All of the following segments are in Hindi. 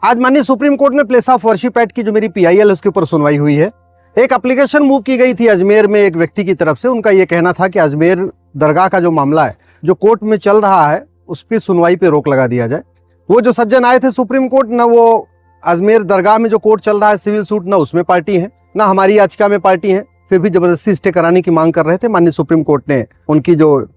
आज माननीय सुप्रीम कोर्ट में प्लेस ऑफ वर्शिप एक्ट की जो मेरी पीआईएल है उसके ऊपर सुनवाई हुई है। एक एप्लीकेशन मूव की गई थी अजमेर में एक व्यक्ति की तरफ से। उनका ये कहना था कि अजमेर दरगाह का जो मामला है जो कोर्ट में चल रहा है उस पर सुनवाई पे रोक लगा दिया जाए। वो जो सज्जन आए थे सुप्रीम कोर्ट, ना वो अजमेर दरगाह में जो कोर्ट चल रहा है सिविल सूट, ना उसमें पार्टी है, ना हमारी याचिका में पार्टी है, फिर भी जबरदस्ती स्टे कराने की मांग कर रहे थे। माननीय सुप्रीम कोर्ट ने उनकी जो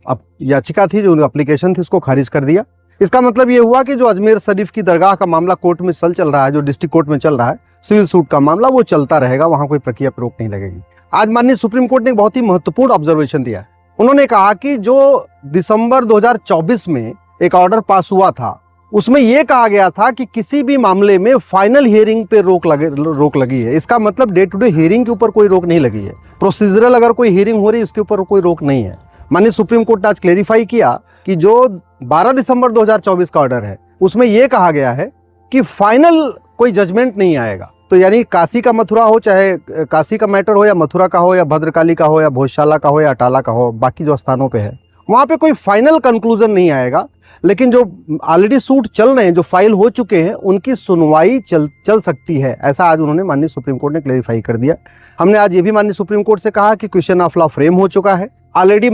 याचिका थी, जो एप्लीकेशन थी, उसको खारिज कर दिया। इसका मतलब ये हुआ कि जो अजमेर शरीफ की दरगाह का मामला कोर्ट में चल रहा है, जो डिस्ट्रिक्ट कोर्ट में चल रहा है सिविल सूट का मामला, वो चलता रहेगा, वहां कोई प्रक्रिया पर रोक नहीं लगेगी। आज माननीय सुप्रीम कोर्ट ने एक बहुत ही महत्वपूर्ण ऑब्जर्वेशन दिया है। उन्होंने कहा कि जो दिसंबर 2024 में एक ऑर्डर पास हुआ था उसमें यह कहा गया था कि किसी भी मामले में फाइनल हियरिंग पे रोक लगी है। इसका मतलब डे टू डे हियरिंग के ऊपर कोई रोक नहीं लगी है। प्रोसीजरल अगर कोई हियरिंग हो रही है उसके ऊपर कोई रोक नहीं है। माननीय सुप्रीम कोर्ट ने आज क्लेरिफाई किया कि जो 12 दिसंबर 2024 का ऑर्डर है उसमें यह कहा गया है कि फाइनल कोई जजमेंट नहीं आएगा। तो यानी काशी का मथुरा हो, चाहे काशी का मैटर हो या मथुरा का हो या भद्रकाली का हो या भोजशाला का हो या अटाला का हो, बाकी जो स्थानों पे है वहां पे कोई फाइनल कंक्लूजन नहीं आएगा। लेकिन जो ऑलरेडी सूट चल रहे हैं, जो फाइल हो चुके हैं, उनकी सुनवाई चल सकती है। ऐसा आज उन्होंने माननीय सुप्रीम कोर्ट ने क्लेरिफाई कर दिया। हमने आज ये भी माननीय सुप्रीम कोर्ट से कहा कि क्वेश्चन ऑफ लॉ फ्रेम हो चुका है। ऑलरेडी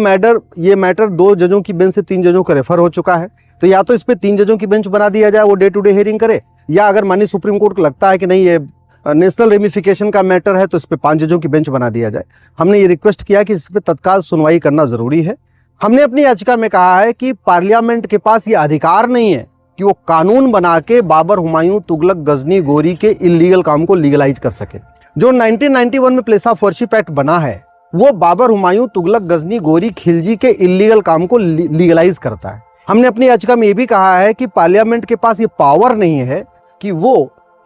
ये मैटर 2 जजों की बेंच से 3 जजों को रेफर हो चुका है। तो या तो इस पे 3 जजों की बेंच बना दिया जाए, वो डे टू डे हियरिंग करे, या अगर माननीय सुप्रीम कोर्ट को लगता है कि नहीं ये नेशनल रेमिफिकेशन का मैटर है तो इस पे 5 जजों की बेंच बना दिया जाए। हमने ये रिक्वेस्ट किया कि इस पे तत्काल सुनवाई करना जरूरी है। हमने अपनी याचिका में कहा है कि पार्लियामेंट के पास ये अधिकार नहीं है कि वो कानून बना के बाबर, हुमायूं, तुगलक, गजनी, गोरी के इलीगल काम को लीगलाइज कर सके। जो 1991 में प्लेस ऑफ वर्शिप एक्ट बना है वो बाबर, हुमायूं, तुगलक, गजनी, गोरी, खिलजी के इलीगल काम को लीगलाइज करता है। हमने अपनी याचिका में ये भी कहा है कि पार्लियामेंट के पास ये पावर नहीं है कि वो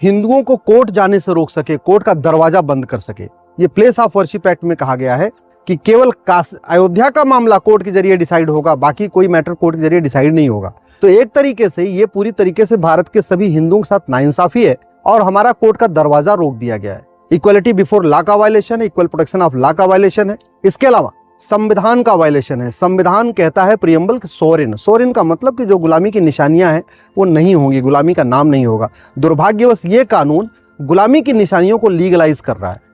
हिंदुओं को कोर्ट जाने से रोक सके, कोर्ट का दरवाजा बंद कर सके। ये प्लेस ऑफ वर्शिप एक्ट में कहा गया है कि केवल अयोध्या का मामला कोर्ट के जरिए डिसाइड होगा, बाकी कोई मैटर कोर्ट के जरिए डिसाइड नहीं होगा। तो एक तरीके से ये पूरी तरीके से भारत के सभी हिंदुओं के साथ नाइंसाफी है और हमारा कोर्ट का दरवाजा रोक दिया गया है। इक्वलिटी बिफोर लॉ का वायलेशन है, इक्वल प्रोटेक्शन ऑफ लॉ का वायलेशन है। इसके अलावा संविधान का वायलेशन है। संविधान कहता है प्रियम्बल सोरेन का मतलब कि जो गुलामी की निशानियां हैं वो नहीं होंगी, गुलामी का नाम नहीं होगा। दुर्भाग्यवश ये कानून गुलामी की निशानियों को लीगलाइज कर रहा है।